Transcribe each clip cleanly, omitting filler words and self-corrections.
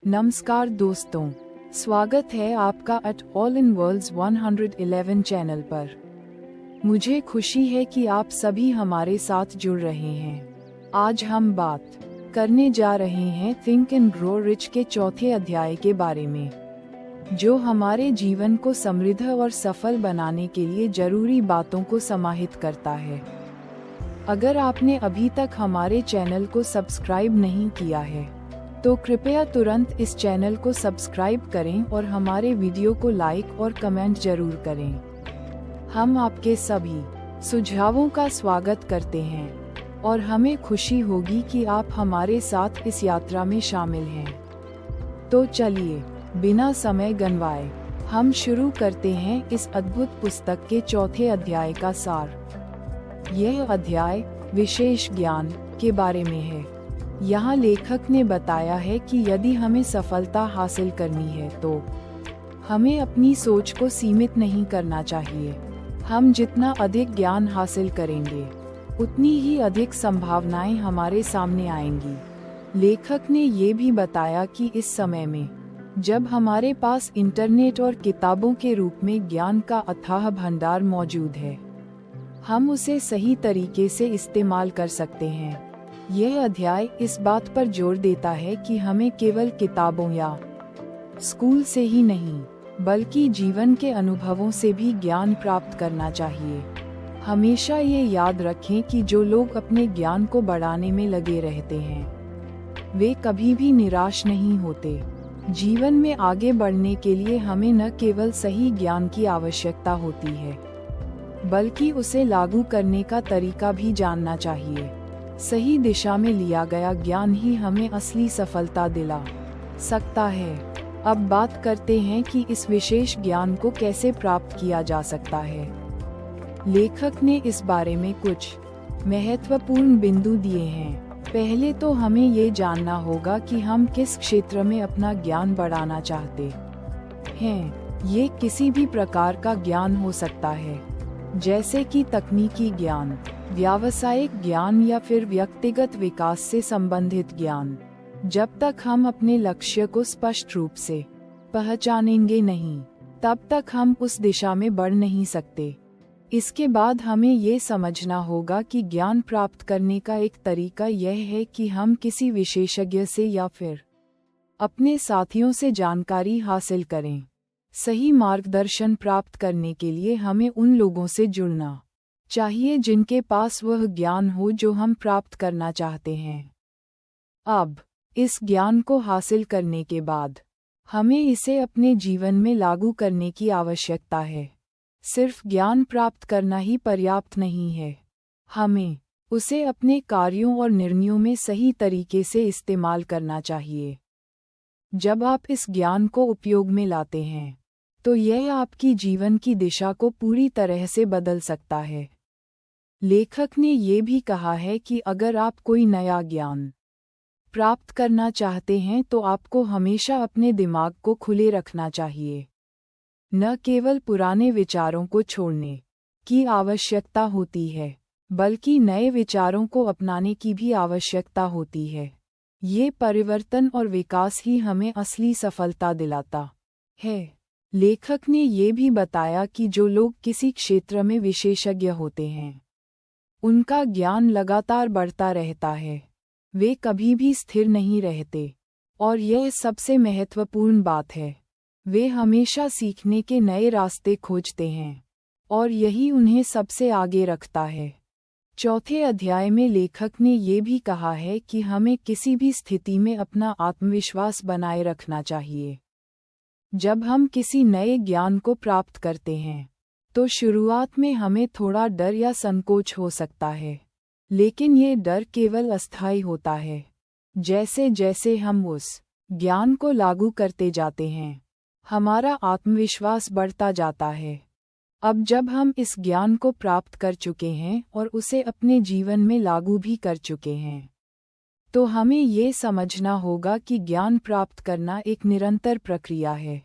नमस्कार दोस्तों, स्वागत है आपका at all in worlds 111 channel पर। मुझे खुशी है कि आप सभी हमारे साथ जुड़ रहे हैं। आज हम बात करने जा रहे हैं थिंक एंड ग्रो रिच के चौथे अध्याय के बारे में, जो हमारे जीवन को समृद्ध और सफल बनाने के लिए जरूरी बातों को समाहित करता है। अगर आपने अभी तक हमारे चैनल को सब्सक्राइब नहीं किया है तो कृपया तुरंत इस चैनल को सब्सक्राइब करें और हमारे वीडियो को लाइक और कमेंट जरूर करें। हम आपके सभी सुझावों का स्वागत करते हैं और हमें खुशी होगी कि आप हमारे साथ इस यात्रा में शामिल हैं। तो चलिए बिना समय गंवाए हम शुरू करते हैं इस अद्भुत पुस्तक के चौथे अध्याय का सार। यह अध्याय विशेष ज्ञान के बारे में है। यहाँ लेखक ने बताया है कि यदि हमें सफलता हासिल करनी है तो हमें अपनी सोच को सीमित नहीं करना चाहिए। हम जितना अधिक ज्ञान हासिल करेंगे उतनी ही अधिक संभावनाएं हमारे सामने आएंगी। लेखक ने ये भी बताया कि इस समय में जब हमारे पास इंटरनेट और किताबों के रूप में ज्ञान का अथाह भंडार मौजूद है, हम उसे सही तरीके से इस्तेमाल कर सकते हैं। यह अध्याय इस बात पर जोर देता है कि हमें केवल किताबों या स्कूल से ही नहीं बल्कि जीवन के अनुभवों से भी ज्ञान प्राप्त करना चाहिए। हमेशा ये याद रखें कि जो लोग अपने ज्ञान को बढ़ाने में लगे रहते हैं वे कभी भी निराश नहीं होते। जीवन में आगे बढ़ने के लिए हमें न केवल सही ज्ञान की आवश्यकता होती है बल्कि उसे लागू करने का तरीका भी जानना चाहिए। सही दिशा में लिया गया ज्ञान ही हमें असली सफलता दिला सकता है। अब बात करते हैं कि इस विशेष ज्ञान को कैसे प्राप्त किया जा सकता है। लेखक ने इस बारे में कुछ महत्वपूर्ण बिंदु दिए हैं। पहले तो हमें ये जानना होगा कि हम किस क्षेत्र में अपना ज्ञान बढ़ाना चाहते हैं। ये किसी भी प्रकार का ज्ञान हो सकता है, जैसे कि तकनीकी ज्ञान, व्यावसायिक ज्ञान या फिर व्यक्तिगत विकास से संबंधित ज्ञान। जब तक हम अपने लक्ष्य को स्पष्ट रूप से पहचानेंगे नहीं, तब तक हम उस दिशा में बढ़ नहीं सकते। इसके बाद हमें ये समझना होगा कि ज्ञान प्राप्त करने का एक तरीका यह है कि हम किसी विशेषज्ञ से या फिर अपने साथियों से जानकारी हासिल करें। सही मार्गदर्शन प्राप्त करने के लिए हमें उन लोगों से जुड़ना चाहिए जिनके पास वह ज्ञान हो जो हम प्राप्त करना चाहते हैं। अब इस ज्ञान को हासिल करने के बाद हमें इसे अपने जीवन में लागू करने की आवश्यकता है। सिर्फ ज्ञान प्राप्त करना ही पर्याप्त नहीं है, हमें उसे अपने कार्यों और निर्णयों में सही तरीके से इस्तेमाल करना चाहिए। जब आप इस ज्ञान को उपयोग में लाते हैं तो यह आपकी जीवन की दिशा को पूरी तरह से बदल सकता है। लेखक ने ये भी कहा है कि अगर आप कोई नया ज्ञान प्राप्त करना चाहते हैं तो आपको हमेशा अपने दिमाग को खुले रखना चाहिए। न केवल पुराने विचारों को छोड़ने की आवश्यकता होती है बल्कि नए विचारों को अपनाने की भी आवश्यकता होती है। ये परिवर्तन और विकास ही हमें असली सफलता दिलाता है। लेखक ने ये भी बताया कि जो लोग किसी क्षेत्र में विशेषज्ञ होते हैं उनका ज्ञान लगातार बढ़ता रहता है, वे कभी भी स्थिर नहीं रहते। और यह सबसे महत्वपूर्ण बात है, वे हमेशा सीखने के नए रास्ते खोजते हैं और यही उन्हें सबसे आगे रखता है। चौथे अध्याय में लेखक ने ये भी कहा है कि हमें किसी भी स्थिति में अपना आत्मविश्वास बनाए रखना चाहिए। जब हम किसी नए ज्ञान को प्राप्त करते हैं तो शुरुआत में हमें थोड़ा डर या संकोच हो सकता है, लेकिन ये डर केवल अस्थायी होता है। जैसे जैसे हम उस ज्ञान को लागू करते जाते हैं हमारा आत्मविश्वास बढ़ता जाता है। अब जब हम इस ज्ञान को प्राप्त कर चुके हैं और उसे अपने जीवन में लागू भी कर चुके हैं तो हमें ये समझना होगा कि ज्ञान प्राप्त करना एक निरंतर प्रक्रिया है।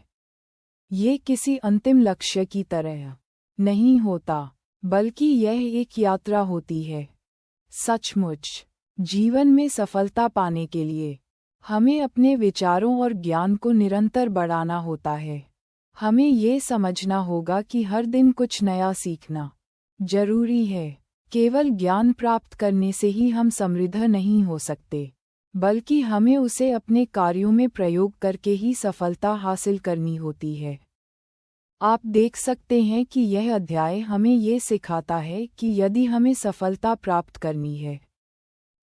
ये किसी अंतिम लक्ष्य की तरह नहीं होता बल्कि यह एक यात्रा होती है। सचमुच जीवन में सफलता पाने के लिए हमें अपने विचारों और ज्ञान को निरंतर बढ़ाना होता है। हमें ये समझना होगा कि हर दिन कुछ नया सीखना जरूरी है। केवल ज्ञान प्राप्त करने से ही हम समृद्ध नहीं हो सकते, बल्कि हमें उसे अपने कार्यों में प्रयोग करके ही सफलता हासिल करनी होती है। आप देख सकते हैं कि यह अध्याय हमें ये सिखाता है कि यदि हमें सफलता प्राप्त करनी है,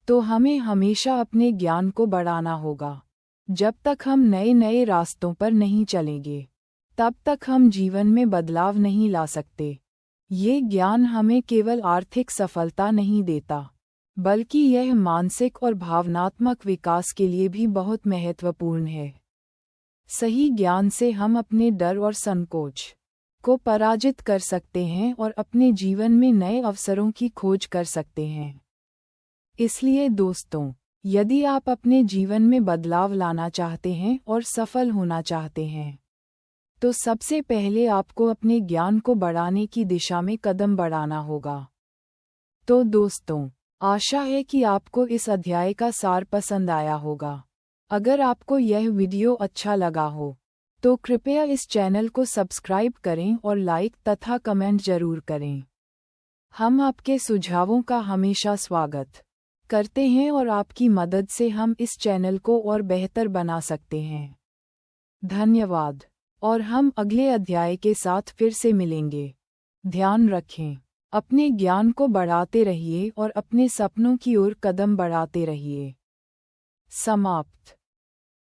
तो हमें हमेशा अपने ज्ञान को बढ़ाना होगा। जब तक हम नए नए रास्तों पर नहीं चलेंगे, तब तक हम जीवन में बदलाव नहीं ला सकते। ये ज्ञान हमें केवल आर्थिक सफलता नहीं देता, बल्कि यह मानसिक और भावनात्मक विकास के लिए भी बहुत महत्वपूर्ण है। सही ज्ञान से हम अपने डर और संकोच को पराजित कर सकते हैं और अपने जीवन में नए अवसरों की खोज कर सकते हैं। इसलिए दोस्तों, यदि आप अपने जीवन में बदलाव लाना चाहते हैं और सफल होना चाहते हैं, तो सबसे पहले आपको अपने ज्ञान को बढ़ाने की दिशा में कदम बढ़ाना होगा। तो दोस्तों, आशा है कि आपको इस अध्याय का सार पसंद आया होगा। अगर आपको यह वीडियो अच्छा लगा हो, तो कृपया इस चैनल को सब्सक्राइब करें और लाइक तथा कमेंट जरूर करें। हम आपके सुझावों का हमेशा स्वागत करते हैं और आपकी मदद से हम इस चैनल को और बेहतर बना सकते हैं। धन्यवाद, और हम अगले अध्याय के साथ फिर से मिलेंगे। ध्यान रखें, अपने ज्ञान को बढ़ाते रहिए और अपने सपनों की ओर कदम बढ़ाते रहिए। समाप्त।